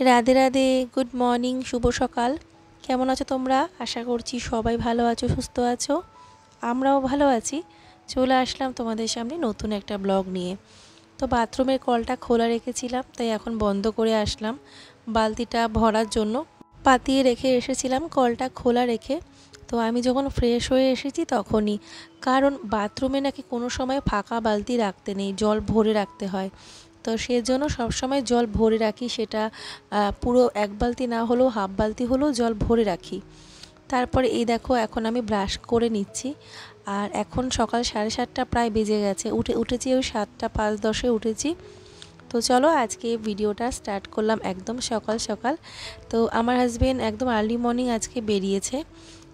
Radhe Radhe, good morning, শুভ সকাল। কেমন আছো তোমরা? আশা করছি সবাই ভালো আছো, সুস্থ আছো। আমরাও ভালো আছি। চলে আসলাম তোমাদের সামনে নতুন একটা ব্লগ নিয়ে। তো বাথরুমের কলটা খোলা রেখেছিলাম, তাই এখন বন্ধ করে আসলাম বালতিটা ভরার জন্য। পাতিয়ে রেখে এসেছিলাম কলটা খোলা রেখে। তো আমি যখন ফ্রেশ হয়ে এসেছি তখনই, কারণ বাথরুমে নাকি কোনো সময় ফাঁকা বালতি রাখতে নেই, জল ভরে রাখতে হয়। তো সেজন্য সবসময় জল ভরে রাখি, সেটা পুরো এক বালতি না হলেও হাফ বালতি হলেও জল ভরে রাখি। তারপরে এই দেখো, এখন আমি ব্রাশ করে নিচ্ছি। আর এখন সকাল 7:30 প্রায় বেজে গেছে। উঠেছি ওই 7:05-10 উঠেছি। তো চলো আজকে ভিডিওটা স্টার্ট করলাম একদম সকাল সকাল। তো আমার হাজবেন্ড একদম আর্লি মর্নিং আজকে বেরিয়েছে।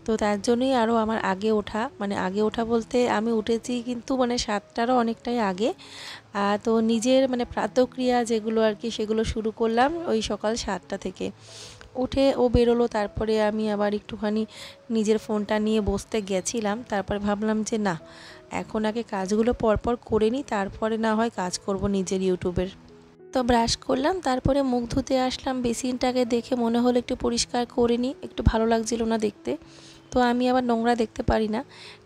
তো তার জন্যই আরও আমার আগে ওঠা, মানে আগে ওঠা বলতে আমি উঠেছি কিন্তু মানে 7টারও অনেকটাই আগে। তো নিজের মানে প্রাতক্রিয়া যেগুলো আর কি, সেগুলো শুরু করলাম ওই সকাল 7টা থেকে। উঠে ও বেরোলো, তারপরে আমি আবার একটুখানি নিজের ফোনটা নিয়ে বসতে গেছিলাম। তারপরে ভাবলাম যে না, এখন আগে কাজগুলো পরপর করে নিই, তারপরে না হয় কাজ করব নিজের ইউটিউবের। তো ব্রাশ করলাম, তারপরে মুখ ধুতে আসলাম। বেসিনটাকে দেখে মনে হলো একটু পরিষ্কার করে নিই, একটু ভালো লাগছিল না দেখতে। তো আমি আবার নোংরা দেখতে পারি না,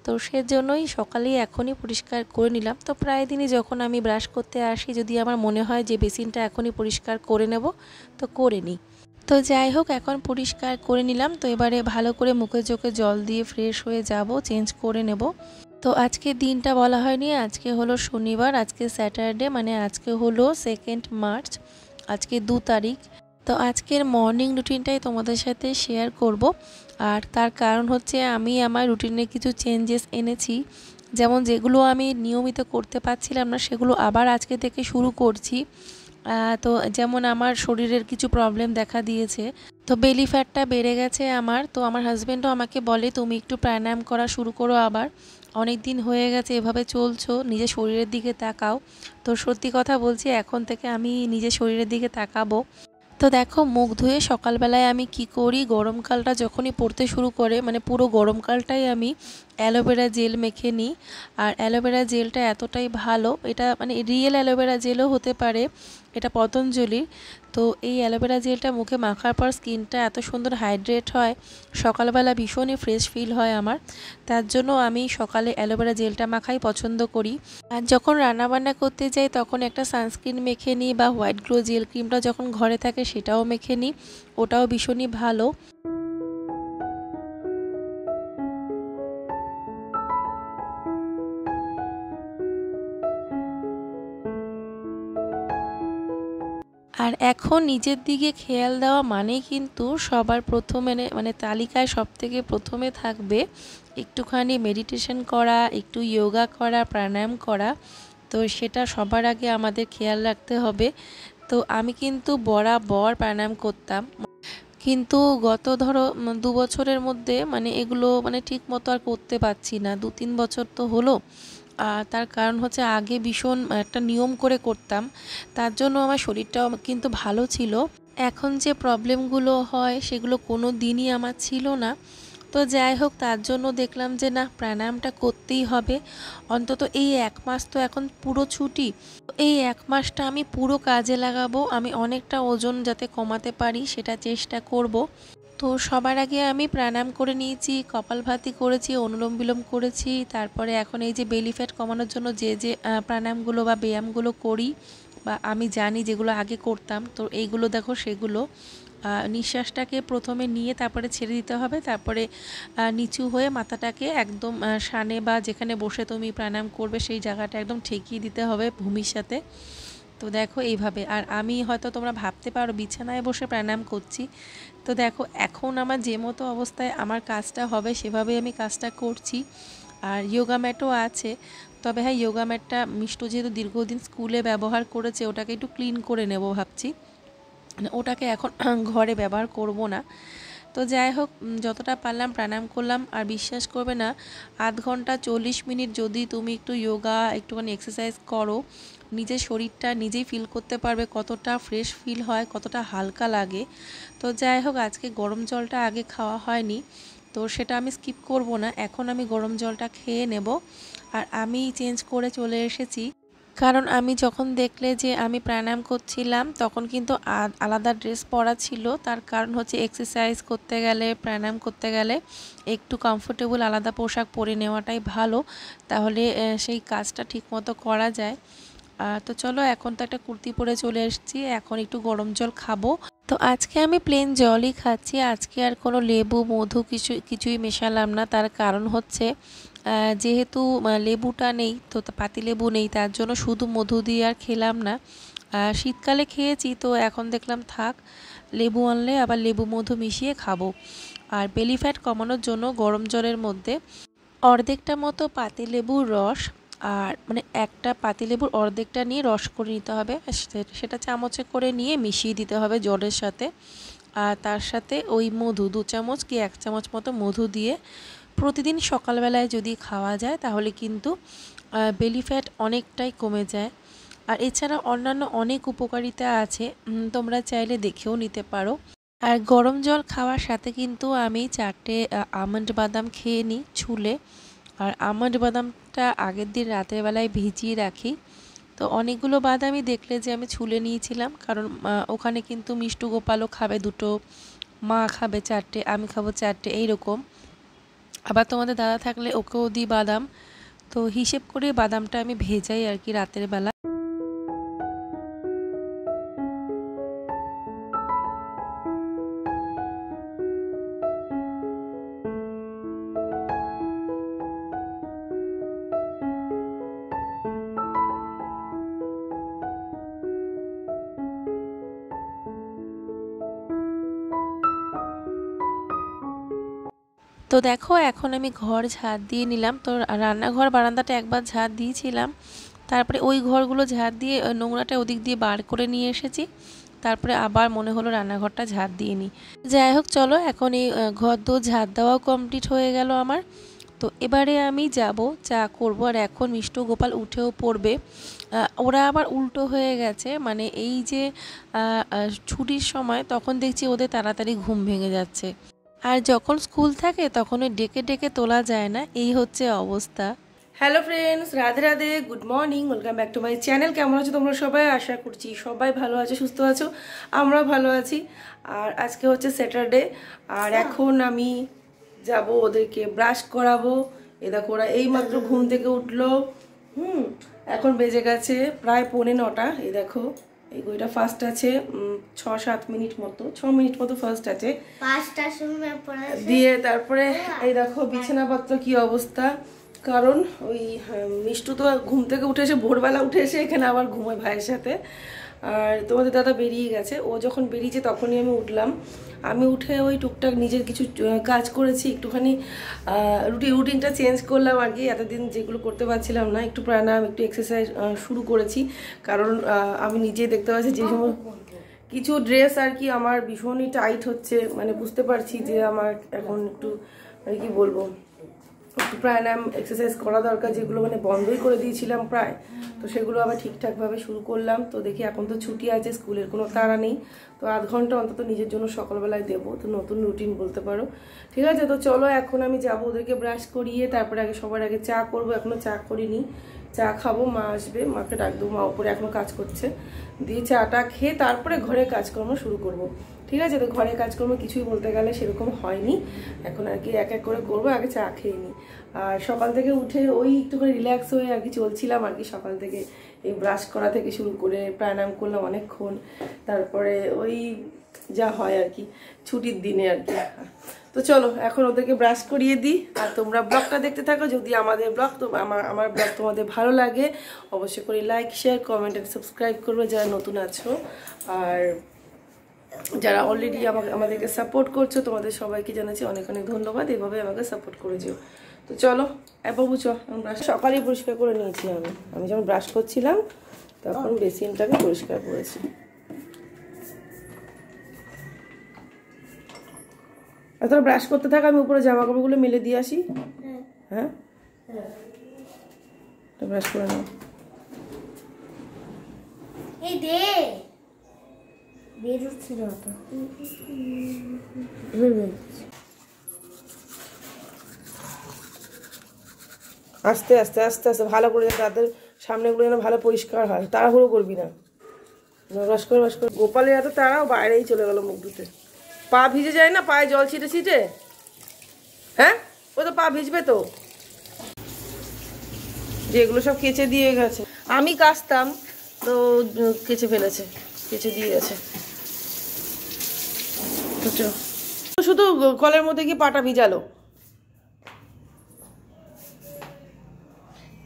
তো সেজন্যই সকালেই এখনই পরিষ্কার করে নিলাম। তো প্রায় দিনই যখন আমি ব্রাশ করতে আসি, যদি আমার মনে হয় যে বেসিনটা এখনই পরিষ্কার করে নেব, তো করে নিই। তো যাই হোক, এখন পরিষ্কার করে নিলাম। তো এবারে ভালো করে মুখে চোখে জল দিয়ে ফ্রেশ হয়ে যাব, চেঞ্জ করে নেব। তো আজকে দিনটা বলা হয়নি, আজকে হলো শনিবার, আজকে স্যাটারডে, মানে আজকে হলো 2 মার্চ, আজকে 2 তারিখ। তো আজকের মর্নিং রুটিনটাই তোমাদের সাথে শেয়ার করব। আর তার কারণ হচ্ছে আমি আমার রুটিনে কিছু চেঞ্জেস এনেছি। যেমন যেগুলো আমি নিয়মিত করতে পারছিলাম না, সেগুলো আবার আজকে থেকে শুরু করছি। তো যেমন আমার শরীরের কিছু প্রবলেম দেখা দিয়েছে, তো বেলি ফ্যাটটা বেড়ে গেছে আমার। তো আমার হাজব্যান্ডও আমাকে বলে তুমি একটু প্রাণায়াম করা শুরু করো আবার, অনেক দিন হয়ে গেছে এভাবে চলছো, নিজের শরীরের দিকে তাকাও। তো সত্যি কথা বলছি, এখন থেকে আমি নিজের শরীরের দিকে তাকাবো। তো দেখো, মুখ ধুয়ে সকালবেলায় আমি কি করি, গরমকালটা যখনই পড়তে শুরু করে, মানে পুরো গরমকালটাই আমি অ্যালোভেরা জেল মেখে নিই। আর অ্যালোভেরা জেলটা এতটাই ভালো, এটা মানে রিয়েল অ্যালোভেরা জেলও হতে পারে, এটা পতঞ্জলির। তো এই অ্যালোভেরা জেলটা মুখে মাখার পর স্কিনটা এত সুন্দর হাইড্রেট হয়, সকালবেলা ভীষণই ফ্রেশ ফিল হয় আমার। তার জন্য আমি সকালে অ্যালোভেরা জেলটা মাখাই পছন্দ করি। আর যখন রান্নাবান্না করতে যাই তখন একটা সানস্ক্রিন মেখে নিই, বা হোয়াইট গ্লো জেল ক্রিমটা যখন ঘরে থাকে সেটাও মেখে নিই, ওটাও ভীষণই ভালো। আর এখন নিজের দিকে খেয়াল দেওয়া মানেই কিন্তু সবার প্রথমে মানে তালিকায় সবথেকে প্রথমে থাকবে একটুখানি মেডিটেশন করা, একটু যোগা করা, প্রাণায়াম করা। তো সেটা সবার আগে আমাদের খেয়াল রাখতে হবে। তো আমি কিন্তু বরাবর প্রাণায়াম করতাম, কিন্তু গত ধরো 2 বছরের মধ্যে মানে এগুলো মানে ঠিক মতো আর করতে পারছি না। 2-3 বছর তো হলো। তার কারণ হচ্ছে আগে ভীষণ একটা নিয়ম করে করতাম, তার জন্য আমার শরীরটাও কিন্তু ভালো ছিল। এখন যে প্রবলেমগুলো হয় সেগুলো কোনো দিনই আমার ছিল না। তো যাই হোক, তার জন্য দেখলাম যে না, প্রাণায়ামটা করতেই হবে। অন্তত এই 1 মাস তো এখন পুরো ছুটি, এই 1 মাসটা আমি পুরো কাজে লাগাবো। আমি অনেকটা ওজন যাতে কমাতে পারি সেটা চেষ্টা করব। তো সবার আগে আমি প্রাণায়াম করে নিয়েছি, কপালভাতি করেছি, অনুলোম বিলোম করেছি। তারপরে এখন এই যে বেলি ফ্যাট কমানোর জন্য যে যে প্রাণায়ামগুলো বা ব্যায়ামগুলো করি, বা আমি জানি যেগুলো আগে করতাম, তো এইগুলো দেখো সেগুলো। নিঃশ্বাসটাকে প্রথমে নিয়ে তারপরে ছেড়ে দিতে হবে, তারপরে নিচু হয়ে মাথাটাকে একদম সানে বা যেখানে বসে তুমি প্রাণায়াম করবে সেই জায়গাটা একদম ঠেকিয়ে দিতে হবে ভূমির সাথে। তো দেখো এইভাবে। আর আমি হয়তো তোমরা ভাবতে পারো বিছানায় বসে প্রাণায়াম করছি, তো দেখো এখন আমার যে মতো অবস্থায় আমার কাজটা হবে সেভাবেই আমি কাজটা করছি। আর যোগা ম্যাটও আছে, তবে হ্যাঁ, যোগা ম্যাটটা মিষ্টু যেহেতু দীর্ঘদিন স্কুলে ব্যবহার করেছে, ওটাকে একটু ক্লিন করে নেব ভাবছি, মানে ওটাকে এখন ঘরে ব্যবহার করব না। তো যাই হোক, যতটা পারলাম প্রাণায়াম করলাম। আর বিশ্বাস করবে না, 0.5 ঘন্টা 40 মিনিট যদি তুমি একটু যোগা একটুখানি এক্সারসাইজ করো, নিজের শরীরটা নিজেই ফিল করতে পারবে কতটা ফ্রেশ ফিল হয়, কতটা হালকা লাগে। তো যাই হোক, আজকে গরম জলটা আগে খাওয়া হয়নি, তো সেটা আমি স্কিপ করব না, এখন আমি গরম জলটা খেয়ে নেব। আর আমি চেঞ্জ করে চলে এসেছি কারণ আমি যখন দেখলে যে আমি প্রাণায়াম করছিলাম তখন কিন্তু আলাদা ড্রেস পরা ছিল। তার কারণ হচ্ছে এক্সারসাইজ করতে গেলে, প্রাণায়াম করতে গেলে একটু কমফোর্টেবল আলাদা পোশাক পরে নেওয়াটাই ভালো, তাহলে সেই কাজটা ঠিকমতো করা যায়। তো চলো, এখন তো একটা কুর্তি পরে চলে এসেছি, এখন একটু গরম জল খাবো। তো আজকে আমি প্লেন জলই খাচ্ছি, আজকে আর কোনো লেবু মধু কিছুই মেশালাম না। তার কারণ হচ্ছে যেহেতু লেবুটা নেই, তো পাতিলেবু নেই, তার জন্য শুধু মধু দিয়ে আর খেলাম না। শীতকালে খেয়েছি, তো এখন দেখলাম থাক, লেবু আনলে আবার লেবু মধু মিশিয়ে খাবো। আর বেলি ফ্যাট কমানোর জন্য গরম জলের মধ্যে অর্ধেকটা মতো পাতিলেবুর রস, আর মানে একটা পাতিলেবুর অর্ধেকটা নিয়ে রস করে নিতে হবে, সেটা চামচে করে নিয়ে মিশিয়ে দিতে হবে জলের সাথে। আর তার সাথে ওই মধু 2 চামচ কি 1 চামচ মতো মধু দিয়ে প্রতিদিন সকালবেলায় যদি খাওয়া যায় তাহলে কিন্তু বেলি ফ্যাট অনেকটাই কমে যায়। আর এছাড়া অন্যান্য অনেক উপকারিতা আছে, তোমরা চাইলে দেখেও নিতে পারো। আর গরম জল খাওয়ার সাথে কিন্তু আমি 4টে আমন্ড বাদাম খেয়ে নিই ছুলে। আর আমন্ড বাদামটা আগের দিন রাতের বেলায় ভিজিয়ে রাখি। তো অনেকগুলো বাদামই দেখলে যে আমি ছুলে নিয়েছিলাম, কারণ ওখানে কিন্তু মিষ্টু গোপালও খাবে 2টো, মা খাবে 4টে, আমি খাবো 4টে, এইরকম। আবার তোমাদের দাদা থাকলে ওকেও দিই বাদাম। তো হিসেব করে বাদামটা আমি ভেজাই আর কি রাতের বেলা। তো দেখো, এখন আমি ঘর ঝাড় দিয়ে নিলাম। তো রান্নাঘর বারান্দাটা একবার ঝাড় দিয়েছিলাম, তারপরে ওই ঘরগুলো ঝাড় দিয়ে নোংরাটা ওদিক দিয়ে বার করে নিয়ে এসেছি। তারপরে আবার মনে হলো রান্নাঘরটা ঝাড় দিয়ে নিই। যাই হোক, চলো, এখন এই ঘর দো ঝাড় দেওয়াও কমপ্লিট হয়ে গেল আমার। তো এবারে আমি যাব চা করব। আর এখন মিষ্টু গোপাল উঠেও পড়বে। ওরা আবার উল্টো হয়ে গেছে, মানে এই যে ছুটির সময় তখন দেখছি ওদের তাড়াতাড়ি ঘুম ভেঙে যাচ্ছে, আর যখন স্কুল থাকে তখন ওই ডেকে ডেকে তোলা যায় না, এই হচ্ছে অবস্থা। Hello friends, Radhe Radhe, good morning, welcome back to my channel. কেমন আছো তোমরা সবাই? আশা করছি সবাই ভালো আছো, সুস্থ আছো, আমরা ভালো আছি। আর আজকে হচ্ছে স্যাটারডে, আর এখন আমি যাব ওদেরকে ব্রাশ করাবো। এ দেখো, ওরা এইমাত্র ঘুম থেকে উঠলো। এখন বেজে গেছে প্রায় 9:45। এই দেখো, এই বইটা ফার্স্ট আছে 6-7 মিনিট মতো, 6 মিনিট মতো ফার্স্ট আছে, 5টার সময় দিয়ে। তারপরে এই দেখো বিছানাপত্র কি অবস্থা, কারণ ওই মিষ্টু তো ঘুম থেকে উঠে এসে, ভোরবেলা উঠে এসে এখানে আবার ঘুমোয় ভাইয়ের সাথে। আর তোমাদের দাদা বেরিয়ে গেছে, ও যখন বেরিয়েছে তখনই আমি উঠলাম। আমি উঠে ওই টুকটাক নিজের কিছু কাজ করেছি, একটুখানি রুটিনটা চেঞ্জ করলাম আর কি। এতদিন যেগুলো করতে পারছিলাম না, একটু প্রাণায়াম, একটু এক্সারসাইজ শুরু করেছি। কারণ আমি নিজেই দেখতে পাচ্ছি যে সময় কিছু ড্রেস আর কি আমার ভীষণই টাইট হচ্ছে, মানে বুঝতে পারছি যে আমার এখন একটু আর কি বলবো, একটু প্রাণায়াম এক্সারসাইজ করা দরকার, যেগুলো মানে বন্ধই করে দিয়েছিলাম প্রায়। তো সেগুলো আবার ঠিকঠাকভাবে শুরু করলাম। তো দেখি, এখন তো ছুটি আছে, স্কুলের কোনো তাড়া নেই, তো আধ ঘন্টা অন্তত নিজের জন্য সকালবেলায় দেবো, তো নতুন রুটিন বলতে পারো। ঠিক আছে, তো চলো, এখন আমি যাবো ওদেরকে ব্রাশ করিয়ে, তারপরে আগে সবার আগে চা করবো। এখনো চা করিনি, চা খাবো, মা আসবে, মাকে ডাক দেবো, মা উপরে এখনো কাজ করছে, দিয়ে চাটা খেয়ে তারপরে ঘরে কাজকর্ম শুরু করব। ঠিক আছে, তো ঘরে কাজকর্ম কিছুই বলতে গেলে সেরকম হয়নি, এখন আর কি এক এক করে করবো, আগে চা খেয়ে নিই। আর সকাল থেকে উঠে ওই একটুখানি রিল্যাক্স হয়ে আর কি চলছিলাম আর কি, সকাল থেকে এই ব্রাশ করা থেকে শুরু করে প্রাণায়াম করলাম অনেকক্ষণ, তারপরে ওই যা হয় আর কি ছুটির দিনে আর কি। তো চলো, এখন ওদেরকে ব্রাশ করিয়ে দিই, আর তোমরা ব্লগটা দেখতে থাকো। যদি আমাদের ব্লগ আমার ব্লগ তোমাদের ভালো লাগে, অবশ্যই করে like, share, comment and subscribe করবে যারা নতুন আছো। আর যারা অলরেডি আমাদেরকে সাপোর্ট করছো, তোমাদের সবাইকে জানাচ্ছি অনেক অনেক ধন্যবাদ, এভাবে আমাকে সাপোর্ট করেছো। তো চলো বাবু, ব্রাশ সকালেই পরিষ্কার করে নিয়েছি। আমি যখন ব্রাশ করছিলাম তখন বেসিনটাকে পরিষ্কার করেছি। তোরা ব্রাশ করতে থাক, আমি উপরে জামা কাপড়গুলো মেলে দিয়ে আসি। হ্যাঁ, ব্রাশ করে নাও। এই দে বেরোচ্ছি না তো, আস্তে আস্তে আস্তে আস্তে ভালো করে, তাদের সামনেগুলো যেন ভালো পরিষ্কার হয়, তাড়াহুড়ো করবি না, রস করে রস করে। গোপালের এত তাড়াও বাইরেই চলে গেল মুখ ধুতে। পা ভিজে যায় না, পায়ে জল ছিটে ছিটে। হ্যাঁ, ও তো পা ভিজবে তো। যেগুলো সব কেচে দিয়ে গেছে, আমি কাচতাম তো কেচে ফেলেছে, কেচে দিয়ে গেছে। শুধু কলের মধ্যে গিয়ে পাটা ভিজালো।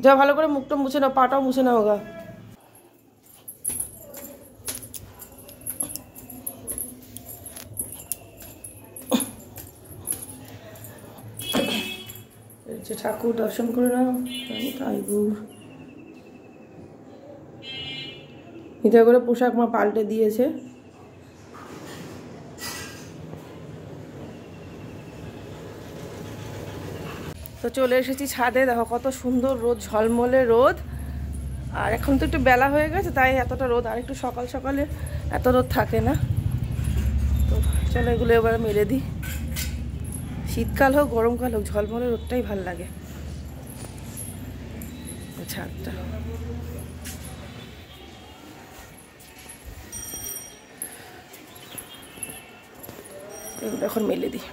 যা ভালো করে মুখটা মুছে নাও, পাটাও মুছে নাও গা। ঠাকুর দর্শন করে নাও। তাই এটা করে পোশাক মা পাল্টে দিয়েছে। তো চলে এসেছি ছাদে, দেখো কত সুন্দর রোদ, ঝলমলে রোদ। আর এখন তো একটু বেলা হয়ে গেছে, তাই এতটা রোদ। আর একটু সকাল সকালে এত রোদ থাকে না। তো চলো এগুলো এবার মেলে দিই। শীতকাল হোক গরমকাল হোক, ঝলমলে রোদটাই ভাল লাগে। ছাদটা এগুলো এখন মেলে দিই।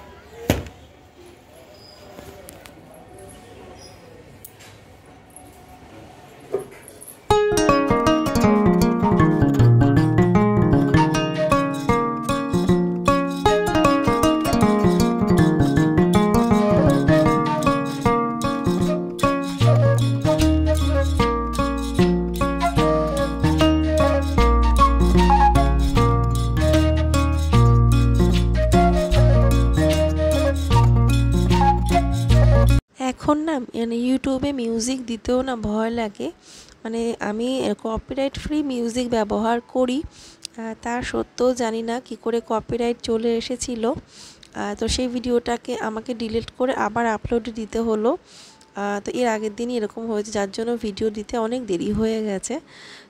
এখন না মানে ইউটিউবে মিউজিক দিতেও না ভয় লাগে। মানে আমি কপিরাইট ফ্রি মিউজিক ব্যবহার করি, তা সত্ত্বেও জানি না কি করে কপিরাইট চলে এসেছিল। তো সেই ভিডিওটাকে আমাকে ডিলিট করে আবার আপলোড দিতে হলো। তো এর আগের দিনই এরকম হয়েছে, যার জন্য ভিডিও দিতে অনেক দেরি হয়ে গেছে।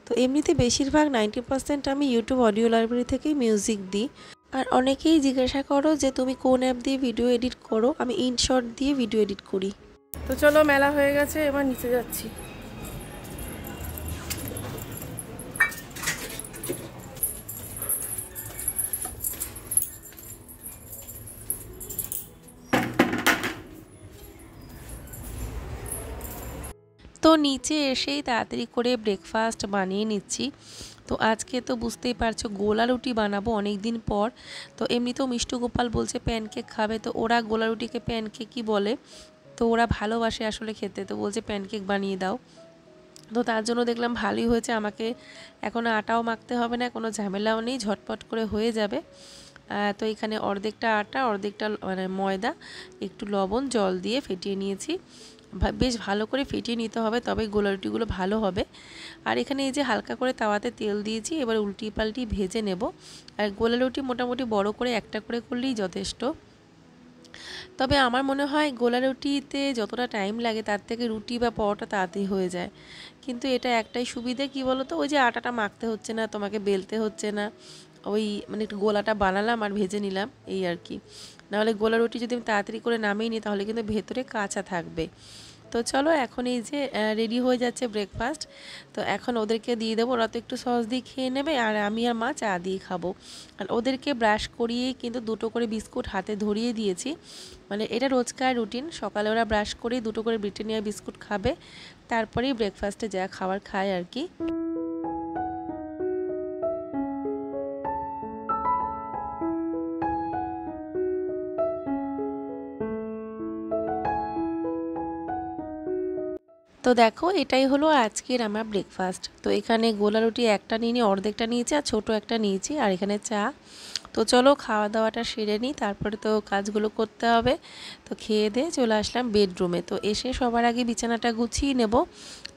তো এমনিতে বেশিরভাগ 90% আমি ইউটিউব অডিও লাইব্রেরি থেকেই মিউজিক দিই। আর অনেকেই জিজ্ঞাসা করো যে তুমি কোন অ্যাপ দিয়ে ভিডিও এডিট করো। আমি ইনশর্ট দিয়ে ভিডিও এডিট করি। তো চলো মেলা হয়ে গেছে, এবার নিচে যাচ্ছি। তো নিচে এসেই তাড়াতাড়ি করে ব্রেকফাস্ট বানিয়ে নিচ্ছি। তো আজকে তো বুঝতেই পারছো গোলা রুটি বানাবো অনেক দিন পর। তো এমনিতেও মিষ্টু গোপাল বলছে প্যানকেক খাবে, তো ওরা গোলা রুটিকে প্যানকেকই বলে। তো ওরা ভালোবাসে আসলে খেতে, তো বলছে প্যানকেক বানিয়ে দাও। তো তার জন্য দেখলাম ভালোই হয়েছে, আমাকে এখন আটাও মাখতে হবে না, কোনো ঝামেলাও নেই, ঝটপট করে হয়ে যাবে। তো এখানে অর্ধেকটা আটা অর্ধেকটা মানে ময়দা, একটু লবণ জল দিয়ে ফেটিয়ে নিয়েছি। বেশ ভালো করে ফেটিয়ে নিতে হবে, তবে গোলা রুটিগুলো ভালো হবে। আর এখানে এই যে হালকা করে তাওয়াতে তেল দিয়েছি, এবার উল্টি পাল্টি ভেজে নেব। আর গোলা রুটি মোটামুটি বড় করে একটা করে করলেই যথেষ্ট। তবে আমার মনে হয় গোলা রুটিতে যতটা টাইম লাগে তার থেকে রুটি বা পরোটা তাড়াতাড়ি হয়ে যায়। কিন্তু এটা একটাই সুবিধে, কি বলো তো, ওই যে আটাটা মাখতে হচ্ছে না, তোমাকে বেলতে হচ্ছে না, ওই মানে একটু গোলাটা বানালাম আর ভেজে নিলাম, এই আর কি। নাহলে গোলা রুটি যদি আমি তাড়াতাড়ি করে নামিয়ে নিই তাহলে কিন্তু ভেতরে কাঁচা থাকবে। তো চলো এখন এই যে রেডি হয়ে যাচ্ছে ব্রেকফাস্ট। তো এখন ওদেরকে দিয়ে দেবো, ওরা তো একটু সস দিয়ে খেয়ে নেবে, আর আমি আর মা চা দিয়ে খাবো। আর ওদেরকে ব্রাশ করিয়েই কিন্তু দুটো করে বিস্কুট হাতে ধরিয়ে দিয়েছি। মানে এটা রোজকার রুটিন, সকালে ওরা ব্রাশ করে দুটো করে ব্রিটানিয়া বিস্কুট খাবে, তারপরেই ব্রেকফাস্টে যা খাবার খায় আর কি। তো দেখো এটাই হলো আজকের আমার ব্রেকফাস্ট। তো এখানে গোলা রুটি একটা নিয়ে অর্ধেকটা নিয়েছি, আর ছোটো একটা নিয়েছি, আর এখানে চা। তো চলো খাওয়া দাওয়াটা সেরে নিই, তারপরে তো কাজগুলো করতে হবে। তো খেয়ে দিয়ে চলে আসলাম বেডরুমে। তো এসে সবার আগে বিছানাটা গুছিয়ে নেব।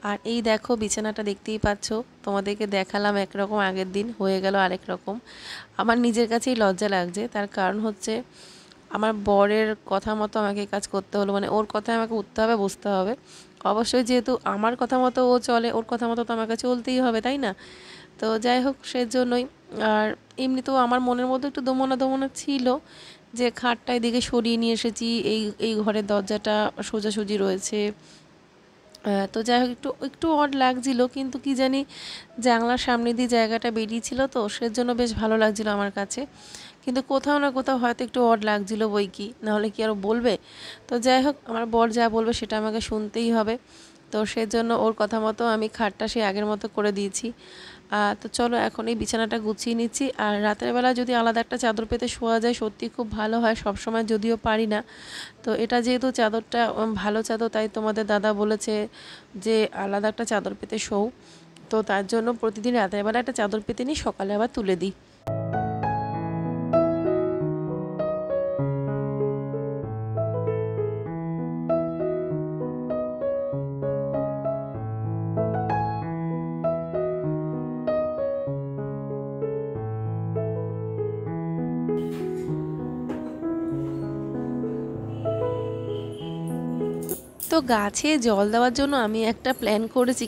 আর এই দেখো বিছানাটা দেখতেই পাচ্ছ, তোমাদেরকে দেখালাম একরকম, আগের দিন হয়ে গেল আরেক রকম। আমার নিজের কাছেই লজ্জা লাগছে, তার কারণ হচ্ছে আমার বরের কথা মতো আমাকে কাজ করতে হলো, মানে ওর কথায় আমাকে উঠতে হবে, বসতে হবে। অবশ্যই যেহেতু আমার কথা মতো ও চলে, ওর কথা মতো তো আমাকে চলতেই হবে, তাই না? তো যাই হোক সেজন্যই। আর এমনিতেও আমার মনের মধ্যে একটু দমনা দমনা ছিল যে খাটটা এদিকে সরিয়ে নিয়ে এসেছি, এই ঘরের দরজাটা সোজাসুজি রয়েছে, তো যাই হোক একটু একটু অড লাগছিল, কিন্তু কি জানি জানলার সামনে দিয়ে জায়গাটা বেরিয়েছিল তো সেজন্য বেশ ভালো লাগছিল আমার কাছে। কিন্তু কোথাও না কোথাও হয়তো একটু অড লাগছিল বই কি, নাহলে কি আরও বলবে। তো যাই হোক আমার বর যা বলবে সেটা আমাকে শুনতেই হবে। তো সেজন্য ওর কথা মতো আমি খাটটা সেই আগের মতো করে দিয়েছি। তো চলো এখন এই বিছানাটা গুছিয়ে নিচ্ছি। আর রাতের বেলা যদি আলাদা একটা চাদর পেতে শোয়া যায় সত্যি খুব ভালো হয়, সবসময় যদিও পারি না। তো এটা যেহেতু চাদরটা ভালো চাদর, তাই তোমাদের দাদা বলেছে যে আলাদা একটা চাদর পেতে শোও। তো তার জন্য প্রতিদিন রাতের বেলা একটা চাদর পেতে নিই, সকালে আবার তুলে দিই। তো গাছে জল দেওয়ার জন্য আমি একটা প্ল্যান করেছি।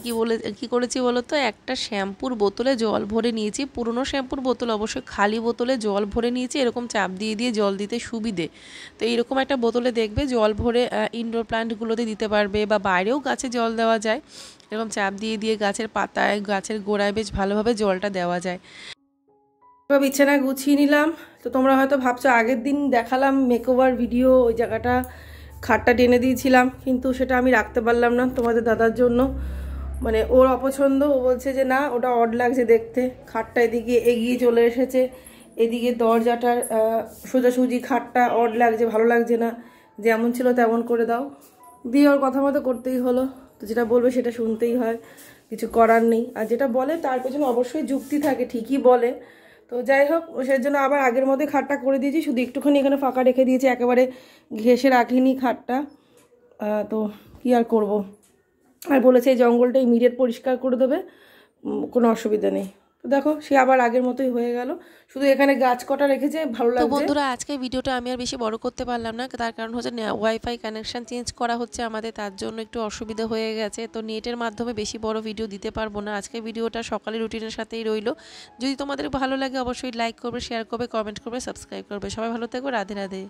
কি করেছি বলো তো, একটা শ্যাম্পুর বোতলে জল ভরে নিয়েছি, পুরনো শ্যাম্পুর বোতল অবশ্যই, খালি বোতলে জল ভরে নিয়েছি, এরকম চাপ দিয়ে দিয়ে জল দিতে সুবিধে। তো এইরকম একটা বোতলে দেখবে জল ভরে ইনডোর প্ল্যান্টগুলোতে দিতে পারবে, বা বাইরেও গাছে জল দেওয়া যায়। এরকম চাপ দিয়ে দিয়ে গাছের পাতায় গাছের গোড়ায় বেশ ভালোভাবে জলটা দেওয়া যায়। বিছানা গুছিয়ে নিলাম। তো তোমরা হয়তো ভাবছো আগের দিন দেখালাম মেকওভার ভিডিও, ওই জায়গাটা খাটটা টেনে দিয়েছিলাম, কিন্তু সেটা আমি রাখতে পারলাম না তোমাদের দাদার জন্য। মানে ওর অপছন্দ, ও বলছে যে না ওটা অড লাগছে দেখতে। খাটটা এদিকে এগিয়ে চলে এসেছে, এদিকে দরজাটার সোজাসুজি খাটটা অড লাগছে, ভালো লাগছে না, যেমন ছিল তেমন করে দাও। দিয়ে ওর কথা মতো করতেই হলো। তো যেটা বলবে সেটা শুনতেই হয়, কিছু করার নেই। আর যেটা বলে তার পেছনে অবশ্যই যুক্তি থাকে, ঠিকই বলে। তো যাই হোক সেই জন্য আবার আগের মধ্যে খাটটা করে দিয়েছি, শুধু একটুখানি এখানে ফাঁকা রেখে দিয়েছি, একেবারে ঘেঁষে রাখিনি খাটটা। তো কি আর করব। আর বলেছে এই জঙ্গলটা ইমিডিয়েট পরিষ্কার করে দেবে, কোনো অসুবিধা নেই। তো দেখো সে আবার আগের মতোই হয়ে গেল, শুধু এখানে গাছ কটা রেখেছে ভালো তো লাগছে। বন্ধুরা আজকে ভিডিওটা আমি আর বেশি বড় করতে পারলাম না, তার কারণ হচ্ছে ওয়াইফাই কানেকশান চেঞ্জ করা হচ্ছে আমাদের, তার জন্য একটু অসুবিধা হয়ে গেছে। তো নেটের মাধ্যমে বেশি বড় ভিডিও দিতে পারবো না। আজকে ভিডিওটা সকালে রুটিনের সাথেই রইলো। যদি তোমাদের ভালো লাগে অবশ্যই লাইক করবে, শেয়ার করবে, কমেন্ট করবে, সাবস্ক্রাইব করবে। সবাই ভালো থাকবে, রাধে রাধে।